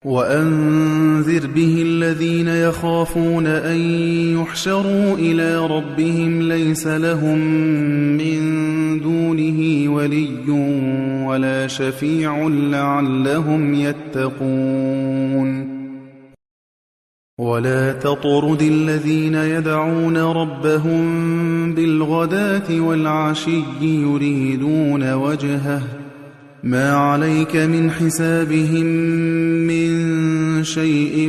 وأنذر به الذين يخافون أن يحشروا إلى ربهم ليس لهم من دونه ولي ولا شفيع لعلهم يتقون ولا تطرد الذين يدعون ربهم بالغداة والعشي يريدون وجهه ما عليك من حسابهم من شيء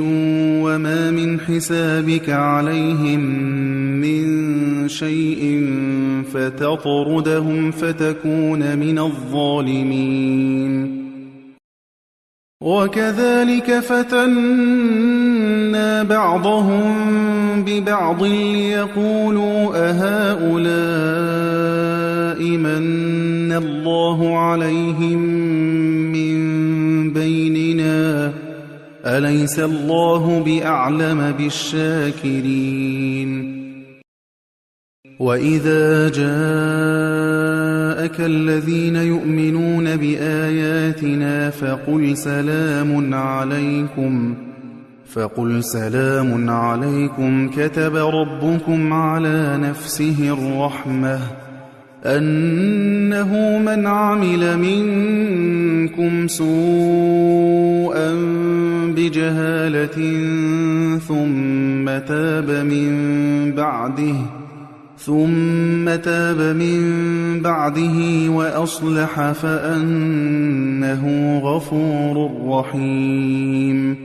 وما من حسابك عليهم من شيء فتطردهم فتكون من الظالمين وكذلك فتنا بعضهم ببعض ليقولوا أهؤلاء من الله عليهم من بيننا أليس الله بأعلم بالشاكرين وإذا جاءك الذين يؤمنون بآياتنا فقل سلام عليكم كتب ربكم على نفسه الرحمة أنه من عمل منكم سوءا بجهالة ثم تاب من بعده وأصلح فأنه غفور رحيم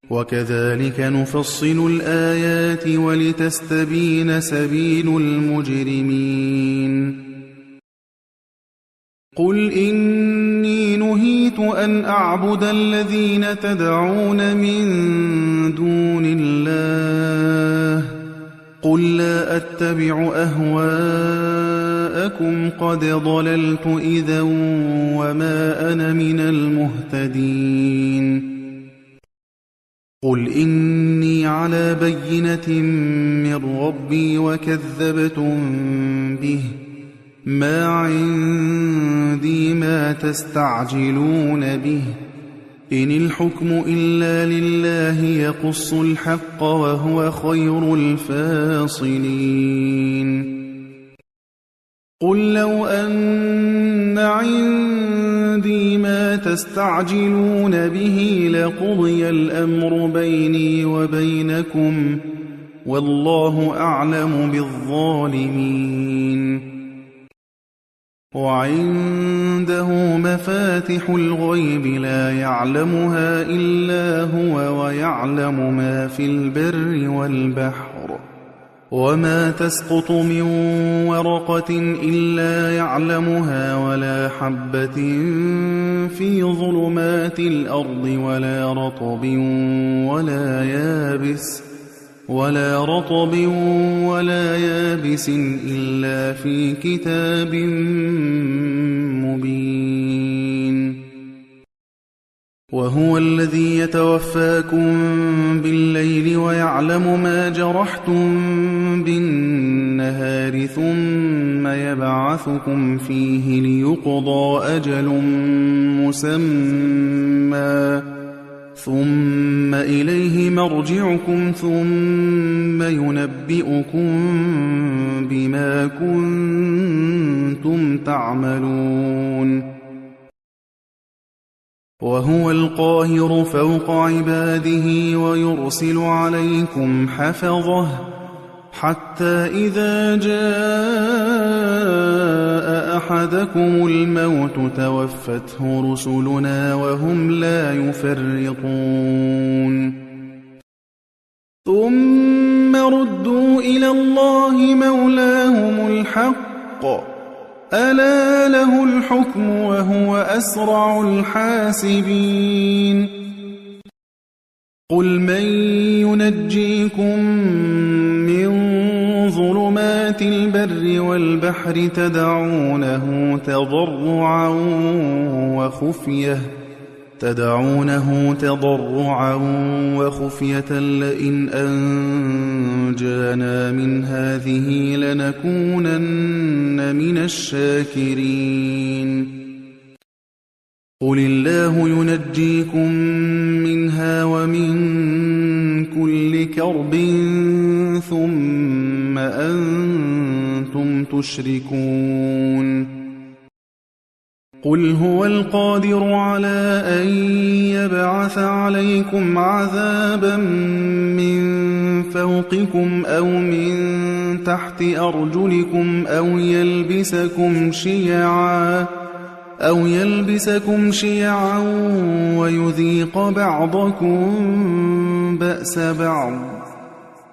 وكذلك نفصل الآيات ولتستبين سبيل المجرمين قل إني نهيت أن أعبد الذين تدعون من دون الله قل لا أتبع أهواءكم قد ضللت إذا وما أنا من المهتدين قل إني على بينة من ربي وكذبتم به ما عندي ما تستعجلون به إن الحكم إلا لله يقص الحق وهو خير الفاصلين قل لو أن عندي ما تستعجلون به لقضي الأمر بيني وبينكم والله أعلم بالظالمين وعنده مفاتح الغيب لا يعلمها إلا هو ويعلم ما في البر والبحر وما تسقط من ورقة إلا يعلمها ولا حبة في ظلمات الأرض ولا رطب ولا يابس إلا في كتاب مبين وهو الذي يتوفاكم بالليل ويعلم ما جرحتم بالنهار ثم يبعثكم فيه ليقضى أجل مسمى ثم إليه مرجعكم ثم ينبئكم بما كنتم تعملون وهو القاهر فوق عباده ويرسل عليكم حفظه حتى إذا جاء أحدكم الموت توفته رسلنا وهم لا يفرطون ثم ردوا إلى الله مولاهم الحق ألا له الحكم وهو أسرع الحاسبين قل من ينجيكم من ظلمات البر والبحر تدعونه تضرعا وخفية لئن أنجانا من هذه لنكونن من الشاكرين قل الله ينجيكم منها ثم أنتم تشركون قل هو القادر على أن يبعث عليكم عذابا من فوقكم أو من تحت أرجلكم أو يلبسكم شيعا ويذيق بعضكم بأس بعض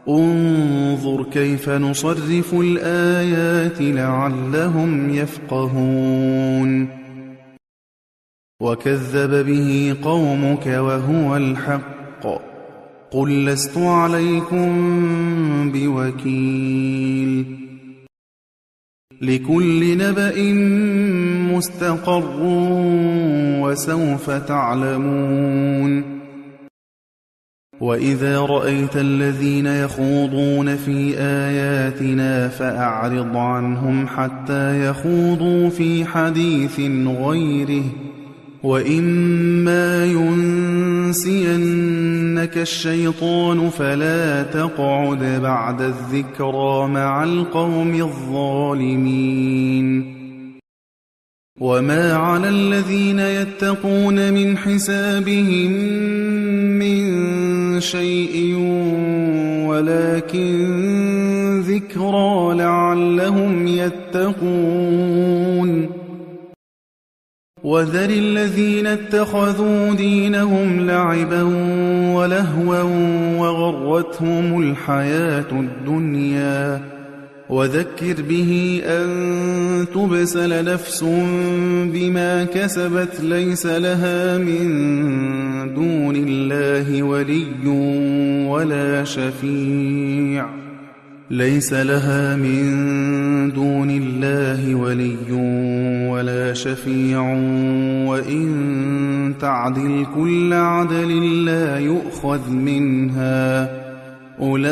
انظر كيف نصرف الآيات لعلهم يفقهون وكذب به قومك وهو الحق قل لست عليكم بوكيل لكل نبأ مستقر وسوف تعلمون وإذا رأيت الذين يخوضون في آياتنا فأعرض عنهم حتى يخوضوا في حديث غيره وإما ينسينك الشيطان فلا تقعد بعد الذكرى مع القوم الظالمين وما على الذين يتقون من حسابهم من شيء ولكن ذكرى لعلهم يتقون وذر الذين اتخذوا دينهم لعبا ولهوا وغرتهم الحياة الدنيا وذكر به أن تبسل نفس بما كسبت ليس لها من دون الله ولي ولا شفيع وإن تعدل كل عدل لا يؤخذ منها أولئك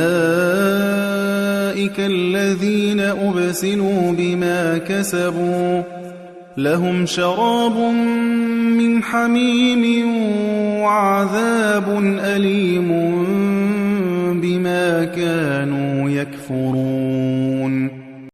الذين أبسلوا بما كسبوا لهم شراب من حميم وعذاب أليم بما كانوا يكفرون